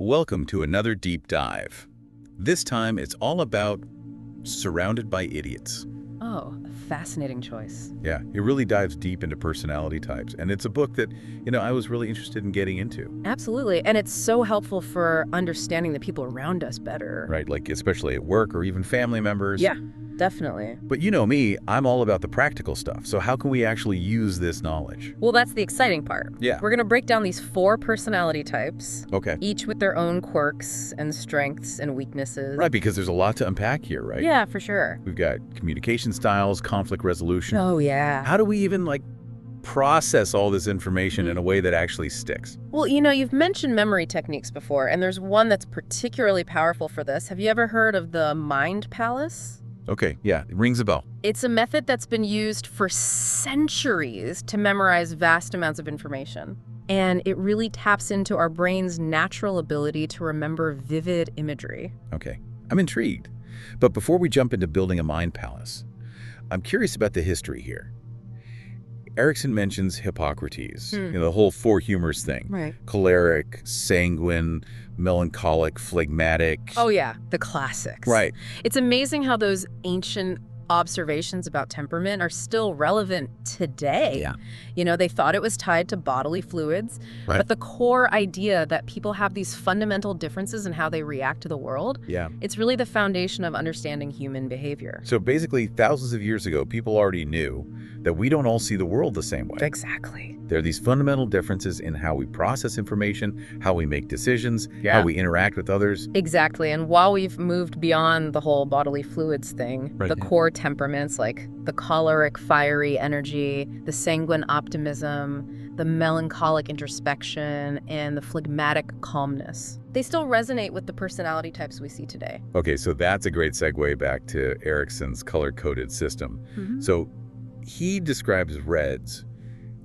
Welcome to another deep dive. This time it's all about surrounded by idiots. Oh, a fascinating choice. Yeah, it really dives deep into personality types, and it's a book that, I was really interested in getting into. Absolutely. And it's so helpful for understanding the people around us better. Right, like especially at work or even family members. Yeah, definitely. But you know me, I'm all about the practical stuff. So how can we actually use this knowledge? Well, that's the exciting part. Yeah. We're going to break down these 4 personality types. Okay. Each with their own quirks and strengths and weaknesses. Right, because there's a lot to unpack here, right? Yeah, for sure. We've got communication styles, conflict resolution. Oh, yeah. How do we even, process all this information in a way that actually sticks? Well, you've mentioned memory techniques before, and there's one that's particularly powerful for this. Have you ever heard of the mind palace? Okay, yeah, it rings a bell. It's a method that's been used for centuries to memorize vast amounts of information. And it really taps into our brain's natural ability to remember vivid imagery. Okay, I'm intrigued. But before we jump into building a mind palace, I'm curious about the history here. Erickson mentions Hippocrates, the whole 4 humors thing. Right. Choleric, sanguine, melancholic, phlegmatic. Oh, yeah, the classics. Right. It's amazing how those ancient observations about temperament are still relevant today. Yeah. They thought it was tied to bodily fluids, Right. but the core idea that people have these fundamental differences in how they react to the world, Yeah. it's really the foundation of understanding human behavior. So basically, thousands of years ago, people already knew that we don't all see the world the same way. Exactly. There are these fundamental differences in how we process information, how we make decisions, Yeah. how we interact with others. Exactly. And while we've moved beyond the whole bodily fluids thing, Right. the core temperaments like the choleric, fiery energy, the sanguine optimism, the melancholic introspection, and the phlegmatic calmness, they still resonate with the personality types we see today. Okay, so that's a great segue back to Erickson's color-coded system. So he describes reds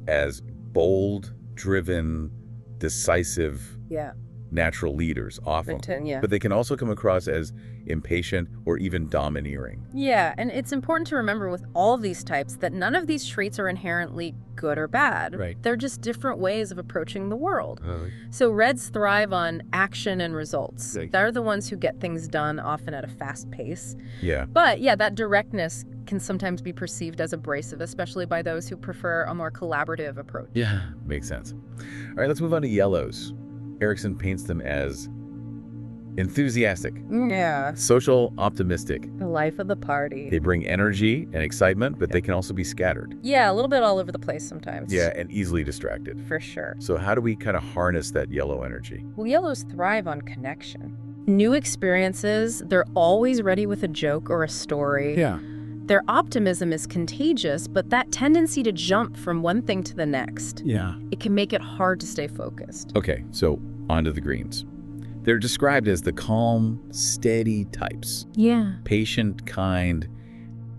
as bold, driven, decisive, Yeah. natural leaders often. Yeah. But they can also come across as impatient or even domineering. Yeah, and it's important to remember with all of these types that none of these traits are inherently good or bad. Right. They're just different ways of approaching the world. So reds thrive on action and results. Right. They're the ones who get things done, often at a fast pace. Yeah. But yeah, that directness can sometimes be perceived as abrasive, especially by those who prefer a more collaborative approach. Yeah. Makes sense. All right, let's move on to yellows. Erickson paints them as enthusiastic, Yeah, social, optimistic. the life of the party. They bring energy and excitement, but they can also be scattered. Yeah, a little bit all over the place sometimes. Yeah, and easily distracted. For sure. So how do we kind of harness that yellow energy? Well, yellows thrive on connection. New experiences, they're always ready with a joke or a story. Yeah. Their optimism is contagious, but that tendency to jump from one thing to the next, Yeah. it can make it hard to stay focused. Okay, so on to the greens. They're described as the calm, steady types. Yeah. Patient, kind,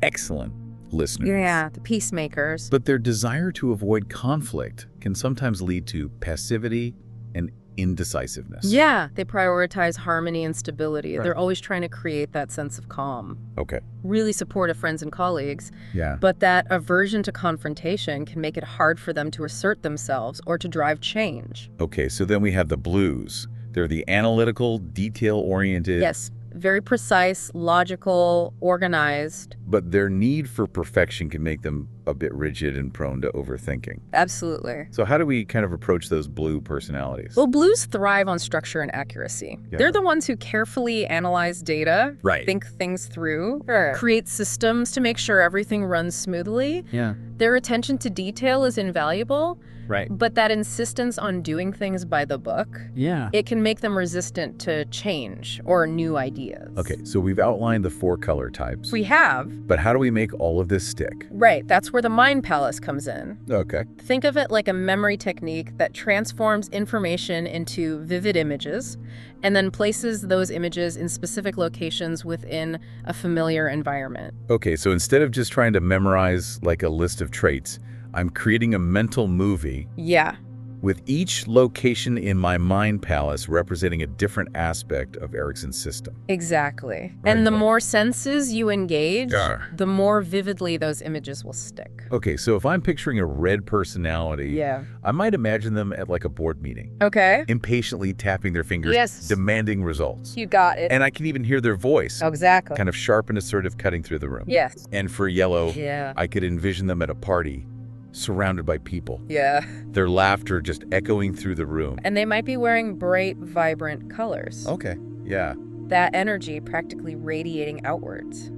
excellent listeners. Yeah, the peacemakers. But their desire to avoid conflict can sometimes lead to passivity and indecisiveness. Yeah, they prioritize harmony and stability. Right. They're always trying to create that sense of calm. Okay. Really supportive friends and colleagues, Yeah. but that aversion to confrontation can make it hard for them to assert themselves or to drive change. Okay, so then we have the blues. They're the analytical, detail-oriented. Yes, very precise, logical, organized. But their need for perfection can make them a bit rigid and prone to overthinking. Absolutely. So how do we kind of approach those blue personalities? Well, blues thrive on structure and accuracy. Yeah. They're the ones who carefully analyze data, Right. think things through, create systems to make sure everything runs smoothly. Yeah. Their attention to detail is invaluable, Right. but that insistence on doing things by the book, Yeah. it can make them resistant to change or new ideas. Okay, so we've outlined the 4 color types. We have. But how do we make all of this stick? Right, that's where the mind palace comes in. Okay. Think of it like a memory technique that transforms information into vivid images and then places those images in specific locations within a familiar environment. Okay, so instead of just trying to memorize like a list of traits, I'm creating a mental movie. Yeah, with each location in my mind palace representing a different aspect of Erickson's system. Exactly. Right. And the more senses you engage, Yeah. the more vividly those images will stick. Okay, so if I'm picturing a red personality, Yeah. I might imagine them at like a board meeting, Okay. impatiently tapping their fingers, Yes. demanding results. You got it. And I can even hear their voice, Exactly. kind of sharp and assertive, cutting through the room. Yes. And for yellow, Yeah. I could envision them at a party, surrounded by people. Yeah. Their laughter just echoing through the room. And they might be wearing bright, vibrant colors. Okay, yeah. That energy practically radiating outwards.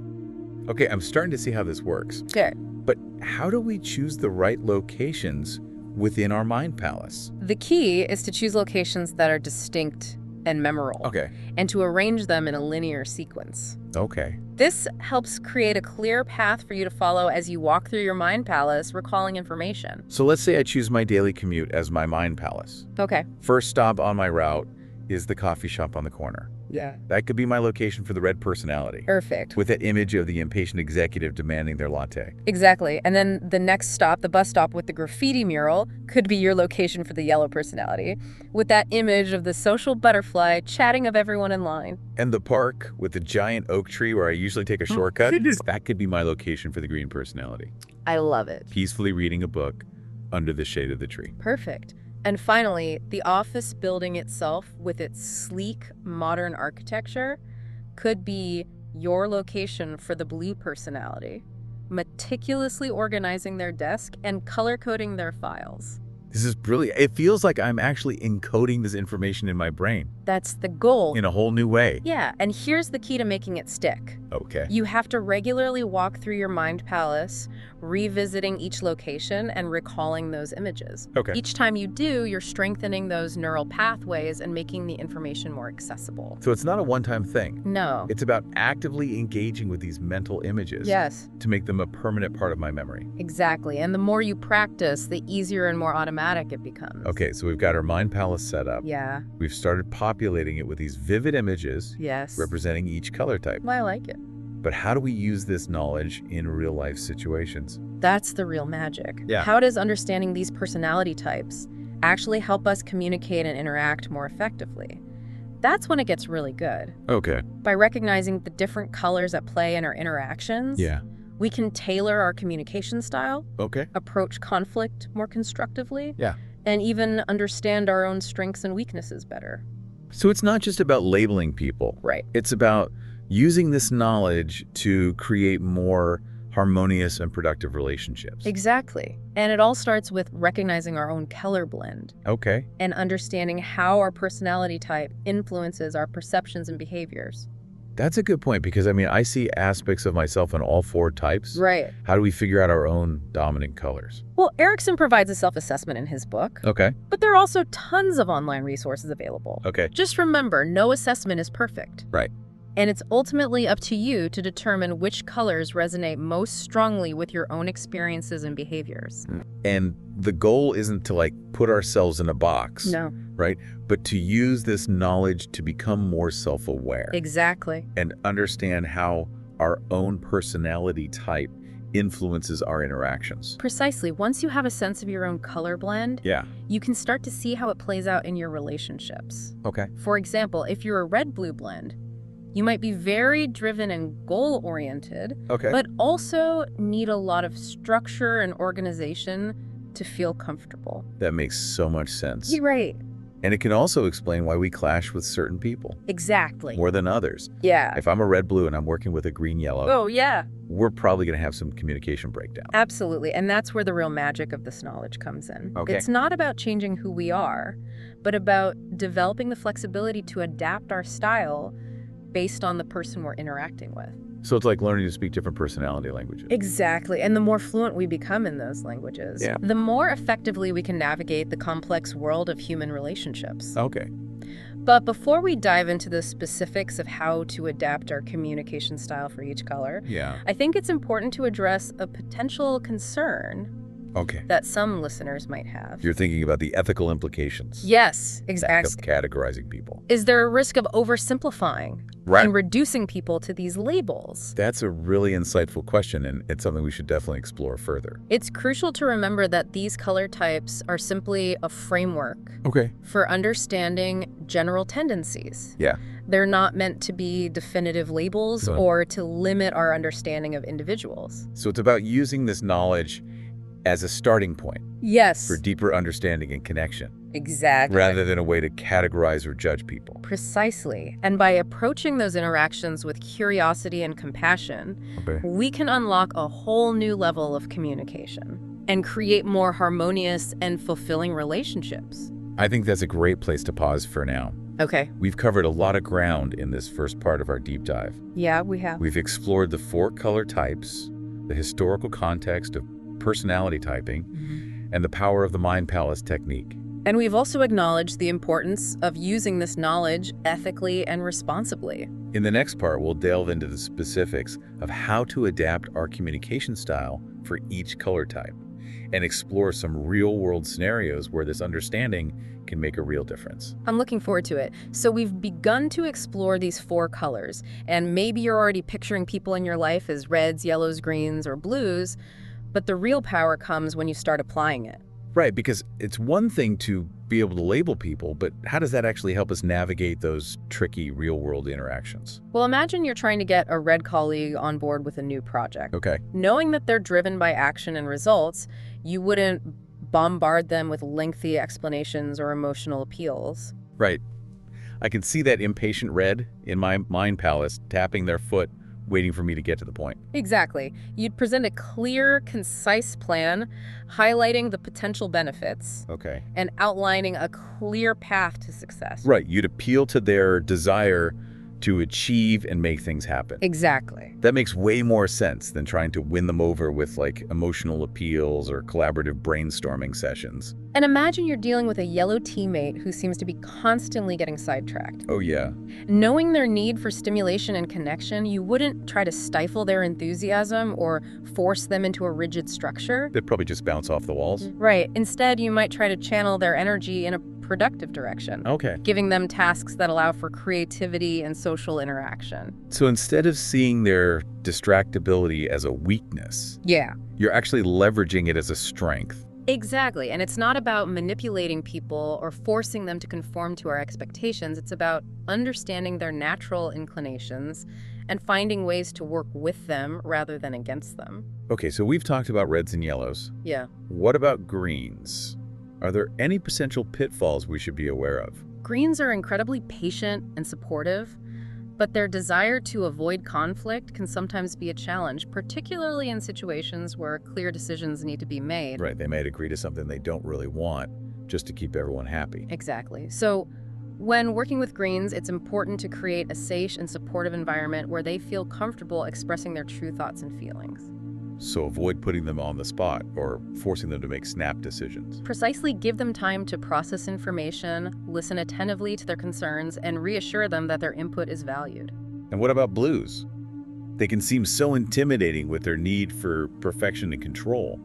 Okay, I'm starting to see how this works. Good. But how do we choose the right locations within our mind palace? The key is to choose locations that are distinct and memorable. Okay, And to arrange them in a linear sequence. okay. This helps create a clear path for you to follow as you walk through your mind palace, recalling information. So let's say I choose my daily commute as my mind palace. Okay. First stop on my route is the coffee shop on the corner. Yeah. That could be my location for the red personality, Perfect. with that image of the impatient executive demanding their latte. Exactly. And then the next stop, the bus stop with the graffiti mural, could be your location for the yellow personality, with that image of the social butterfly chatting of everyone in line. And the park with the giant oak tree where I usually take a shortcut, that could be my location for the green personality, I love it. peacefully reading a book under the shade of the tree. Perfect. And finally, the office building itself, with its sleek, modern architecture, could be your location for the blue personality, meticulously organizing their desk and color-coding their files. This is brilliant. It feels like I'm actually encoding this information in my brain That's the goal. in a whole new way. Yeah, and here's the key to making it stick. Okay. You have to regularly walk through your mind palace, revisiting each location and recalling those images. Okay. Each time you do, you're strengthening those neural pathways and making the information more accessible. So it's not a one-time thing. No. It's about actively engaging with these mental images Yes, to make them a permanent part of my memory. exactly. And the more you practice, the easier and more automatic it becomes. Okay, so we've got our mind palace set up. Yeah. We've started populating it with these vivid images Yes. representing each color type. Well, I like it. But how do we use this knowledge in real-life situations? That's the real magic. Yeah. How does understanding these personality types actually help us communicate and interact more effectively? That's when it gets really good. Okay. By recognizing the different colors at play in our interactions, Yeah. we can tailor our communication style, Okay. approach conflict more constructively, Yeah. and even understand our own strengths and weaknesses better. So it's not just about labeling people. Right. It's about using this knowledge to create more harmonious and productive relationships. Exactly. And it all starts with recognizing our own color blend Okay. and understanding how our personality type influences our perceptions and behaviors. That's a good point because, I mean, I see aspects of myself in all four types. Right. How do we figure out our own dominant colors? Well, Erickson provides a self-assessment in his book, Okay. but there are also tons of online resources available. Okay. Just remember, no assessment is perfect. Right. And it's ultimately up to you to determine which colors resonate most strongly with your own experiences and behaviors. And the goal isn't to like put ourselves in a box, No. right? But to use this knowledge to become more self-aware Exactly. and understand how our own personality type influences our interactions. Precisely. Once you have a sense of your own color blend, Yeah. you can start to see how it plays out in your relationships. Okay. For example, if you're a red-blue blend, you might be very driven and goal-oriented, Okay. but also need a lot of structure and organization to feel comfortable. That makes so much sense. You're right. And it can also explain why we clash with certain people Exactly. more than others. Yeah. If I'm a red-blue and I'm working with a green-yellow, Oh, yeah. we're probably going to have some communication breakdown. Absolutely. And that's where the real magic of this knowledge comes in. Okay. It's not about changing who we are, but about developing the flexibility to adapt our style based on the person we're interacting with. So it's like learning to speak different personality languages. Exactly. And the more fluent we become in those languages, Yeah. the more effectively we can navigate the complex world of human relationships. Okay. But before we dive into the specifics of how to adapt our communication style for each color, Yeah. I think it's important to address a potential concern Okay. that some listeners might have. You're thinking about the ethical implications. Yes, Of exactly. categorizing people. Is there a risk of oversimplifying Right. and reducing people to these labels? That's a really insightful question, and it's something we should definitely explore further. It's crucial to remember that these color types are simply a framework Okay. for understanding general tendencies. Yeah. They're not meant to be definitive labels Huh. or to limit our understanding of individuals. So it's about using this knowledge as a starting point Yes, for deeper understanding and connection, exactly. rather than a way to categorize or judge people. Precisely. And by approaching those interactions with curiosity and compassion, Okay. we can unlock a whole new level of communication and create more harmonious and fulfilling relationships. I think that's a great place to pause for now. Okay. We've covered a lot of ground in this first part of our deep dive. Yeah, we have. We've explored the 4 color types, the historical context of personality typing, and the power of the mind palace technique. And we've also acknowledged the importance of using this knowledge ethically and responsibly. In the next part, we'll delve into the specifics of how to adapt our communication style for each color type and explore some real-world scenarios where this understanding can make a real difference. I'm looking forward to it. So we've begun to explore these 4 colors, and maybe you're already picturing people in your life as reds, yellows, greens, or blues, but the real power comes when you start applying it. Right, because it's one thing to be able to label people, but how does that actually help us navigate those tricky real-world interactions? Well, imagine you're trying to get a red colleague on board with a new project. Okay. Knowing that they're driven by action and results, you wouldn't bombard them with lengthy explanations or emotional appeals. Right. I can see that impatient red in my mind palace tapping their foot, waiting for me to get to the point. Exactly. You'd present a clear, concise plan, highlighting the potential benefits Okay. and outlining a clear path to success. Right. You'd appeal to their desire to achieve and make things happen. Exactly. That makes way more sense than trying to win them over with like emotional appeals or collaborative brainstorming sessions. And imagine you're dealing with a yellow teammate who seems to be constantly getting sidetracked. Oh yeah. Knowing their need for stimulation and connection, you wouldn't try to stifle their enthusiasm or force them into a rigid structure. They'd probably just bounce off the walls. Right. Instead, you might try to channel their energy in a productive direction, Okay. giving them tasks that allow for creativity and social interaction. So instead of seeing their distractibility as a weakness, Yeah. you're actually leveraging it as a strength. Exactly. And it's not about manipulating people or forcing them to conform to our expectations. It's about understanding their natural inclinations and finding ways to work with them rather than against them. Okay, so we've talked about reds and yellows. Yeah. What about greens? Are there any potential pitfalls we should be aware of? Greens are incredibly patient and supportive, but their desire to avoid conflict can sometimes be a challenge, particularly in situations where clear decisions need to be made. Right, they might agree to something they don't really want just to keep everyone happy. Exactly. So when working with greens, it's important to create a safe and supportive environment where they feel comfortable expressing their true thoughts and feelings. So avoid putting them on the spot or forcing them to make snap decisions. Precisely, give them time to process information, listen attentively to their concerns, and reassure them that their input is valued. And what about blues? They can seem so intimidating with their need for perfection and control.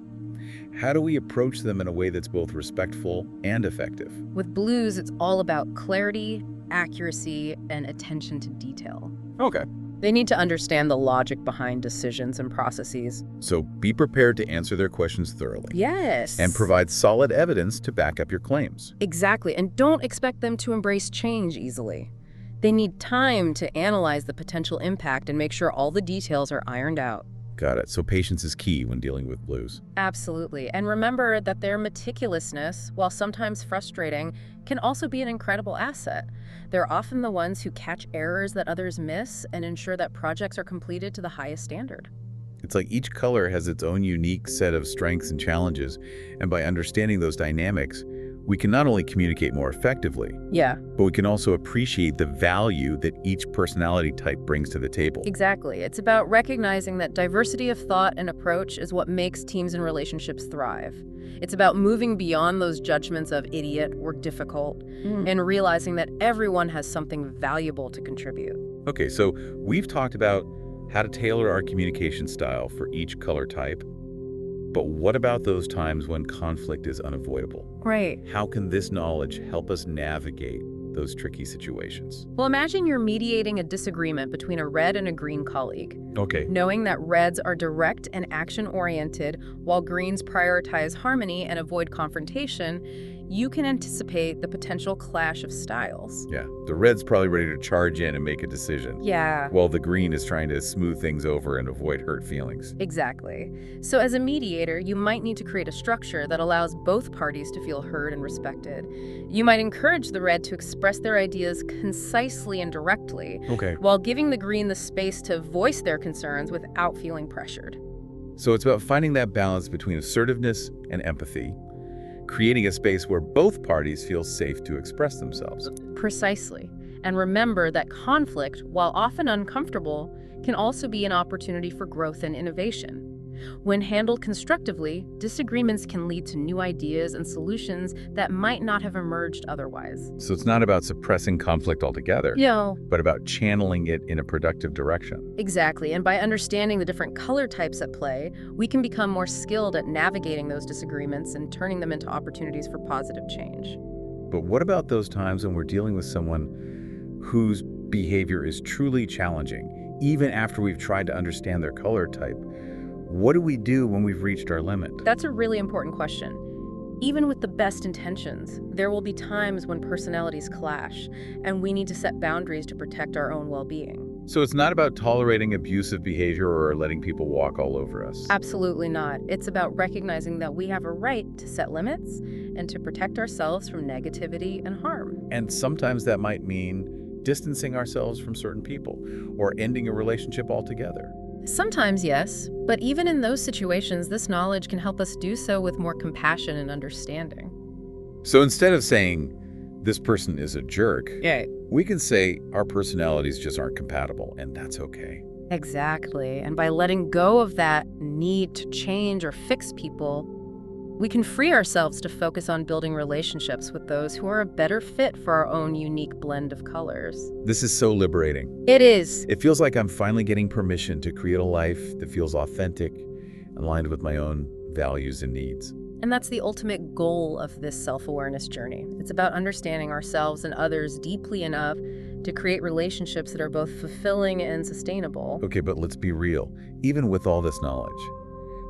How do we approach them in a way that's both respectful and effective? With blues, it's all about clarity, accuracy, and attention to detail. Okay. They need to understand the logic behind decisions and processes. So be prepared to answer their questions thoroughly. Yes. And provide solid evidence to back up your claims. Exactly. And don't expect them to embrace change easily. They need time to analyze the potential impact and make sure all the details are ironed out. Got it. So patience is key when dealing with blues. Absolutely. And remember that their meticulousness, while sometimes frustrating, can also be an incredible asset. They're often the ones who catch errors that others miss and ensure that projects are completed to the highest standard. It's like each color has its own unique set of strengths and challenges, and by understanding those dynamics, we can not only communicate more effectively, Yeah, but we can also appreciate the value that each personality type brings to the table. exactly. It's about recognizing that diversity of thought and approach is what makes teams and relationships thrive. It's about moving beyond those judgments of idiot or difficult and realizing that everyone has something valuable to contribute. Okay, so we've talked about how to tailor our communication style for each color type, But what about those times when conflict is unavoidable? Right. How can this knowledge help us navigate those tricky situations? Well, imagine you're mediating a disagreement between a red and a green colleague. Okay. Knowing that reds are direct and action-oriented, while greens prioritize harmony and avoid confrontation, you can anticipate the potential clash of styles. Yeah, the red's probably ready to charge in and make a decision. Yeah. While the green is trying to smooth things over and avoid hurt feelings. Exactly. So as a mediator, you might need to create a structure that allows both parties to feel heard and respected. You might encourage the red to express their ideas concisely and directly, Okay. while giving the green the space to voice their concerns without feeling pressured. So it's about finding that balance between assertiveness and empathy, creating a space where both parties feel safe to express themselves. Precisely. And remember that conflict, while often uncomfortable, can also be an opportunity for growth and innovation. When handled constructively, disagreements can lead to new ideas and solutions that might not have emerged otherwise. So it's not about suppressing conflict altogether, but about channeling it in a productive direction. Exactly. And by understanding the different color types at play, we can become more skilled at navigating those disagreements and turning them into opportunities for positive change. But what about those times when we're dealing with someone whose behavior is truly challenging, even after we've tried to understand their color type? What do we do when we've reached our limit? That's a really important question. Even with the best intentions, there will be times when personalities clash, and we need to set boundaries to protect our own well-being. So it's not about tolerating abusive behavior or letting people walk all over us. Absolutely not. It's about recognizing that we have a right to set limits and to protect ourselves from negativity and harm. And sometimes that might mean distancing ourselves from certain people or ending a relationship altogether. Sometimes, yes, but even in those situations, this knowledge can help us do so with more compassion and understanding. So instead of saying, this person is a jerk, we can say our personalities just aren't compatible, and that's okay. Exactly. And by letting go of that need to change or fix people, we can free ourselves to focus on building relationships with those who are a better fit for our own unique blend of colors. This is so liberating. It is. It feels like I'm finally getting permission to create a life that feels authentic, aligned with my own values and needs. And that's the ultimate goal of this self-awareness journey. It's about understanding ourselves and others deeply enough to create relationships that are both fulfilling and sustainable. Okay, but let's be real. Even with all this knowledge,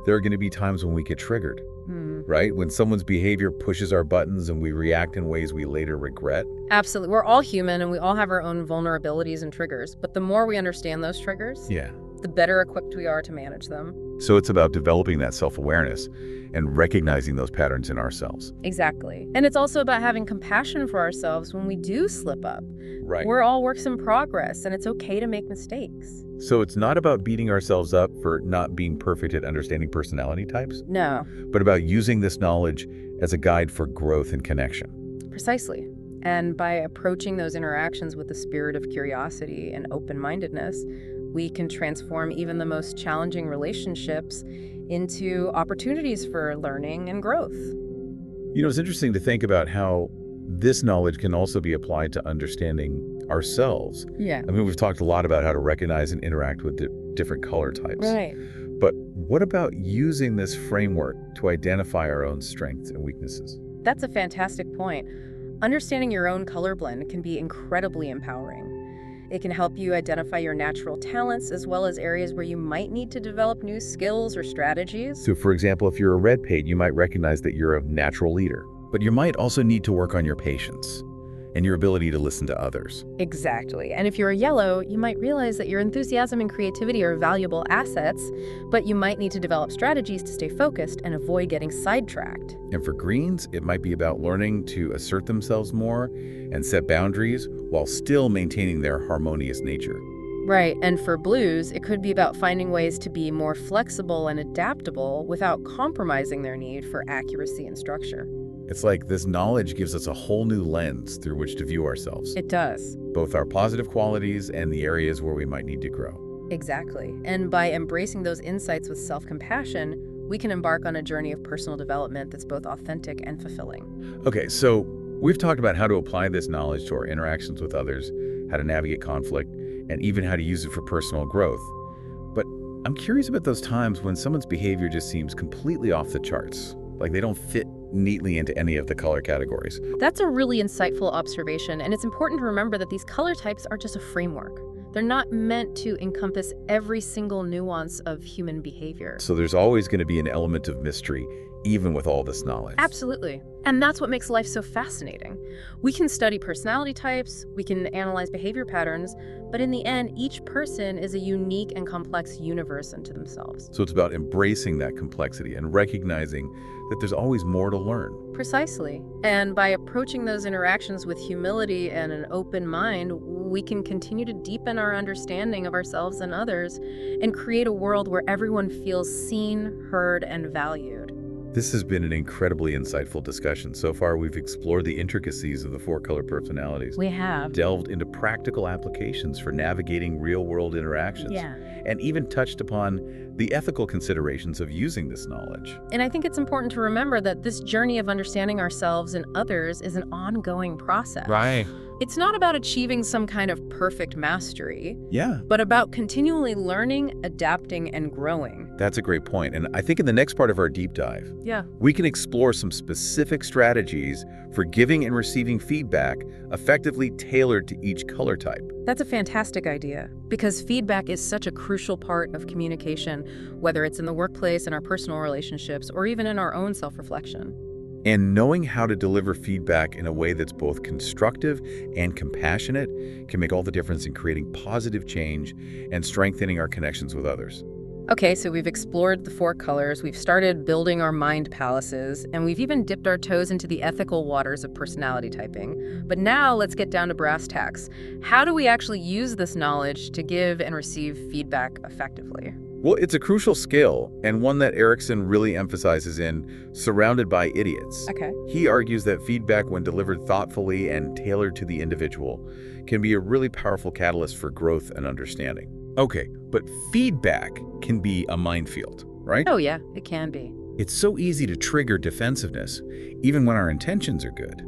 there are going to be times when we get triggered, right? When someone's behavior pushes our buttons and we react in ways we later regret. Absolutely. We're all human and we all have our own vulnerabilities and triggers. But the more we understand those triggers, the better equipped we are to manage them. So it's about developing that self-awareness and recognizing those patterns in ourselves. Exactly. And it's also about having compassion for ourselves when we do slip up. Right. We're all works in progress, and it's okay to make mistakes. So it's not about beating ourselves up for not being perfect at understanding personality types? No. But about using this knowledge as a guide for growth and connection. Precisely. And by approaching those interactions with the spirit of curiosity and open-mindedness, we can transform even the most challenging relationships into opportunities for learning and growth. You know, it's interesting to think about how this knowledge can also be applied to understanding ourselves. Yeah. I mean, we've talked a lot about how to recognize and interact with different color types. Right. But what about using this framework to identify our own strengths and weaknesses? That's a fantastic point. Understanding your own color blend can be incredibly empowering. It can help you identify your natural talents as well as areas where you might need to develop new skills or strategies. So, for example, if you're a red pate, you might recognize that you're a natural leader. But you might also need to work on your patience and your ability to listen to others. Exactly. And if you're a yellow, you might realize that your enthusiasm and creativity are valuable assets, but you might need to develop strategies to stay focused and avoid getting sidetracked. And for greens, it might be about learning to assert themselves more and set boundaries while still maintaining their harmonious nature. Right. And for blues, it could be about finding ways to be more flexible and adaptable without compromising their need for accuracy and structure. It's like this knowledge gives us a whole new lens through which to view ourselves. It does. Both our positive qualities and the areas where we might need to grow. Exactly. And by embracing those insights with self-compassion, we can embark on a journey of personal development that's both authentic and fulfilling. Okay, so we've talked about how to apply this knowledge to our interactions with others, how to navigate conflict, and even how to use it for personal growth. But I'm curious about those times when someone's behavior just seems completely off the charts, like they don't fit neatly into any of the color categories. That's a really insightful observation, and it's important to remember that these color types are just a framework. They're not meant to encompass every single nuance of human behavior. So there's always going to be an element of mystery, even with all this knowledge. Absolutely. And that's what makes life so fascinating. We can study personality types, we can analyze behavior patterns, but in the end, each person is a unique and complex universe unto themselves. So it's about embracing that complexity and recognizing that there's always more to learn. Precisely. And by approaching those interactions with humility and an open mind, we can continue to deepen our understanding of ourselves and others and create a world where everyone feels seen, heard, and valued. This has been an incredibly insightful discussion. So far, we've explored the intricacies of the four-color personalities. We have. Delved into practical applications for navigating real-world interactions. Yeah. And even touched upon the ethical considerations of using this knowledge. And I think it's important to remember that this journey of understanding ourselves and others is an ongoing process. Right. It's not about achieving some kind of perfect mastery, Yeah. but about continually learning, adapting, and growing. That's a great point. And I think in the next part of our deep dive, Yeah. we can explore some specific strategies for giving and receiving feedback effectively tailored to each color type. That's a fantastic idea, because feedback is such a crucial part of communication, whether it's in the workplace, in our personal relationships, or even in our own self-reflection. And knowing how to deliver feedback in a way that's both constructive and compassionate can make all the difference in creating positive change and strengthening our connections with others. Okay, so we've explored the four colors, we've started building our mind palaces, and we've even dipped our toes into the ethical waters of personality typing. But now let's get down to brass tacks. How do we actually use this knowledge to give and receive feedback effectively? Well, it's a crucial skill, and one that Erickson really emphasizes in Surrounded by Idiots. Okay. He argues that feedback, when delivered thoughtfully and tailored to the individual, can be a really powerful catalyst for growth and understanding. Okay, but feedback can be a minefield, right? Oh yeah, it can be. It's so easy to trigger defensiveness, even when our intentions are good.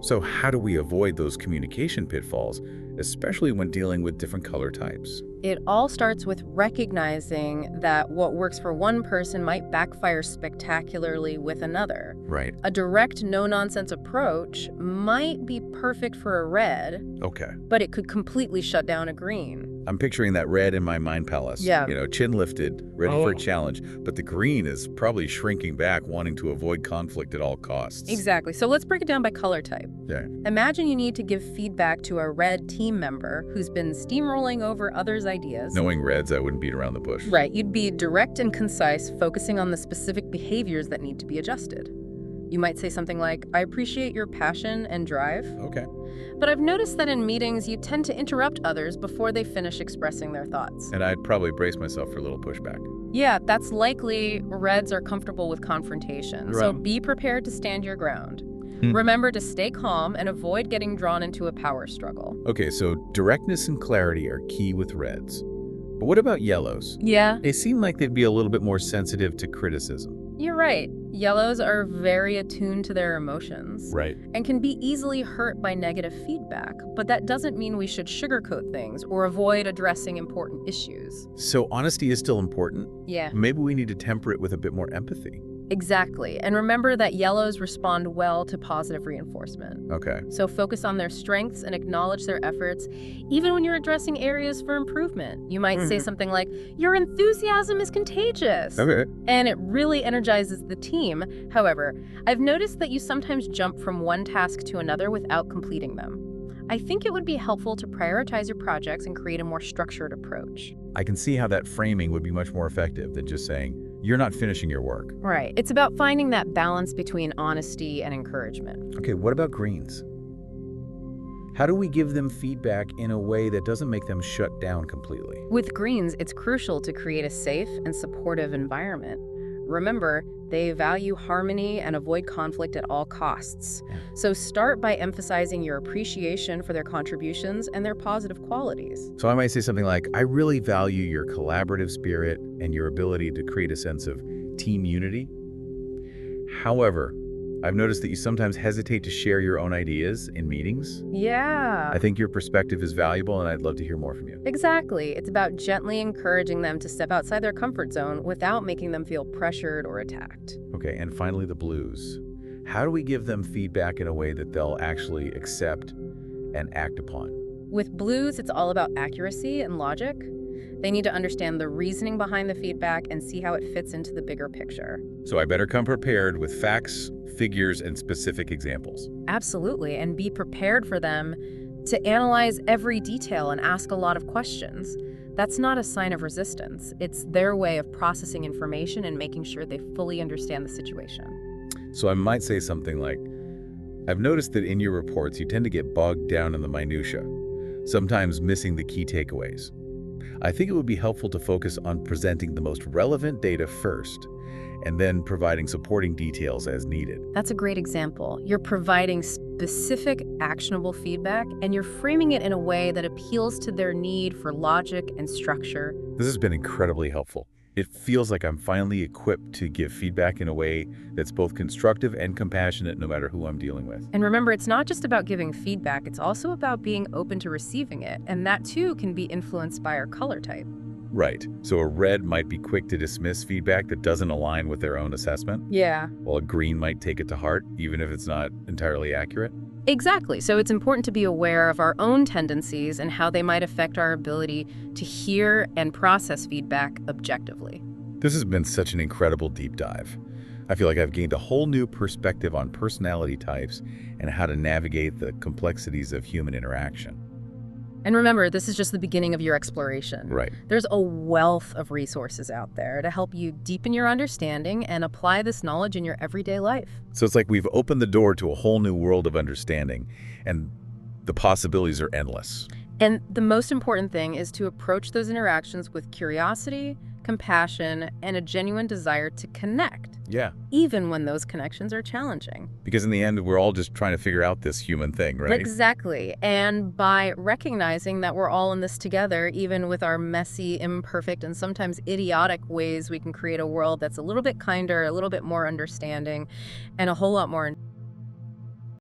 So how do we avoid those communication pitfalls, especially when dealing with different color types? It all starts with recognizing that what works for one person might backfire spectacularly with another. Right. A direct, no-nonsense approach might be perfect for a red, Okay. but it could completely shut down a green. I'm picturing that red in my mind palace. Yeah. You know, chin lifted, ready for a challenge, but the green is probably shrinking back, wanting to avoid conflict at all costs. Exactly. So let's break it down by color type. Yeah. Imagine you need to give feedback to a red team member who's been steamrolling over others' ideas. Knowing reds, I wouldn't beat around the bush. Right. You'd be direct and concise, focusing on the specific behaviors that need to be adjusted. You might say something like, I appreciate your passion and drive, Okay. but I've noticed that in meetings you tend to interrupt others before they finish expressing their thoughts. And I'd probably brace myself for a little pushback. Yeah, that's likely. Reds are comfortable with confrontation, so Right. be prepared to stand your ground. Remember to stay calm and avoid getting drawn into a power struggle. Okay, so directness and clarity are key with reds. But what about yellows? Yeah, They seem like they'd be a little bit more sensitive to criticism. you're right. Yellows are very attuned to their emotions. Right. And can be easily hurt by negative feedback, but that doesn't mean we should sugarcoat things or avoid addressing important issues. So honesty is still important. Yeah, Maybe we need to temper it with a bit more empathy. exactly. And remember that yellows respond well to positive reinforcement. Okay. So focus on their strengths and acknowledge their efforts, even when you're addressing areas for improvement. You might say something like, your enthusiasm is contagious. Okay. And it really energizes the team. However, I've noticed that you sometimes jump from one task to another without completing them. I think it would be helpful to prioritize your projects and create a more structured approach. I can see how that framing would be much more effective than just saying, you're not finishing your work. Right. It's about finding that balance between honesty and encouragement. Okay, what about greens? How do we give them feedback in a way that doesn't make them shut down completely? With greens, it's crucial to create a safe and supportive environment. Remember, they value harmony and avoid conflict at all costs. Yeah. So start by emphasizing your appreciation for their contributions and their positive qualities. So I might say something like, I really value your collaborative spirit and your ability to create a sense of team unity. However, I've noticed that you sometimes hesitate to share your own ideas in meetings. I Yeah. think your perspective is valuable, and I'd love to hear more from you. Exactly. It's about gently encouraging them to step outside their comfort zone without making them feel pressured or attacked. Okay, and finally, the blues. How do we give them feedback in a way that they'll actually accept and act upon? With blues, it's all about accuracy and logic. They need to understand the reasoning behind the feedback and see how it fits into the bigger picture. So I better come prepared with facts, figures, and specific examples. Absolutely, and be prepared for them to analyze every detail and ask a lot of questions. That's not a sign of resistance. It's their way of processing information and making sure they fully understand the situation. So I might say something like, I've noticed that in your reports, you tend to get bogged down in the minutia, sometimes missing the key takeaways. I think it would be helpful to focus on presenting the most relevant data first, and then providing supporting details as needed. That's a great example. You're providing specific, actionable feedback, and you're framing it in a way that appeals to their need for logic and structure. This has been incredibly helpful. It feels like I'm finally equipped to give feedback in a way that's both constructive and compassionate no matter who I'm dealing with. And remember, it's not just about giving feedback, it's also about being open to receiving it, and that too can be influenced by our color type. Right. So a red might be quick to dismiss feedback that doesn't align with their own assessment, Yeah. while a green might take it to heart, even if it's not entirely accurate. Exactly. So it's important to be aware of our own tendencies and how they might affect our ability to hear and process feedback objectively. This has been such an incredible deep dive. I feel like I've gained a whole new perspective on personality types and how to navigate the complexities of human interaction. And remember, this is just the beginning of your exploration. Right. There's a wealth of resources out there to help you deepen your understanding and apply this knowledge in your everyday life. So it's like we've opened the door to a whole new world of understanding, and the possibilities are endless. And the most important thing is to approach those interactions with curiosity, compassion, and a genuine desire to connect, Yeah. even when those connections are challenging. Because in the end, we're all just trying to figure out this human thing, right? Exactly. And by recognizing that we're all in this together, even with our messy, imperfect, and sometimes idiotic ways, we can create a world that's a little bit kinder, a little bit more understanding, and a whole lot more